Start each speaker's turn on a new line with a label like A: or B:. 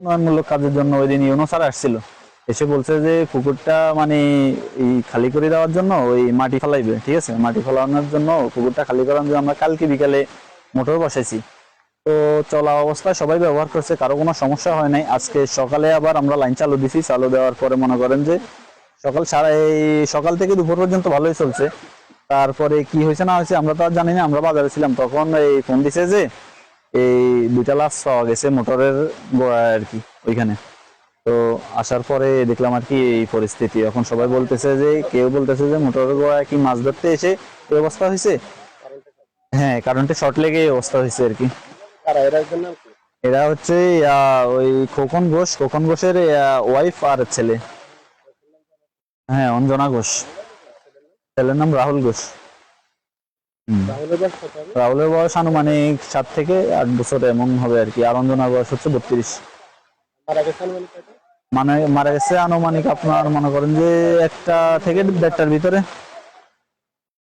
A: উন্নয়নমূলক কাজের জন্য ওই দিন ইউনো স্যার আসছিল, এসে বলছে যে পুকুরটা মানে এই খালি করে দেওয়ার জন্য ওই মাটি ফেলাইবে, ঠিক আছে, মাটি ফেলানোর জন্য পুকুরটা খালি করার জন্য আমরা কালকে বিকালে মোটর বসাইছি। তো চলা অবস্থায় সবাই ব্যবহার করছে, কারো কোনো সমস্যা হয় নাই। আজকে সকালে আবার আমরা লাইন চালু দিছি, চালু দেওয়ার পরে মনে করেন যে সকাল থেকে দুপুর পর্যন্ত ভালোই চলছে। তারপরে কি হয়েছে না হয়েছে আমরা তো আর জানি না, আমরা বাজারে ছিলাম তখন এই ফোন দিছে যে এই দুইটা লাশ পাওয়া গেছে মোটরের গোড়ায় আর কি ওইখানে। তো আসার পরে দেখলাম আর কি এই পরিস্থিতি। এখন সবাই বলতেছে যে, কেউ বলতেছে যে মোটরের গোড়ায় কি মাছ ধরতে এসে এই অবস্থা হয়েছে। হ্যাঁ, কারেন্টে শর্ট লেগে এই অবস্থা হয়েছে আর কি। এরা হচ্ছে ওই খোকন ঘোষের ওয়াইফ আর ছেলে। হ্যাঁ, অঞ্জনা ঘোষ, ছেলের নাম রাহুল ঘোষ। রাহুলের বয়স আনুমানিক 7 থেকে 8 বছর এমন হবে আর কি, আর অঞ্জনার বয়স হচ্ছে 32। মানে মারা গেছে আনুমানিক আপনার মনে করেন যে 1টা থেকে 1:30টার ভিতরে।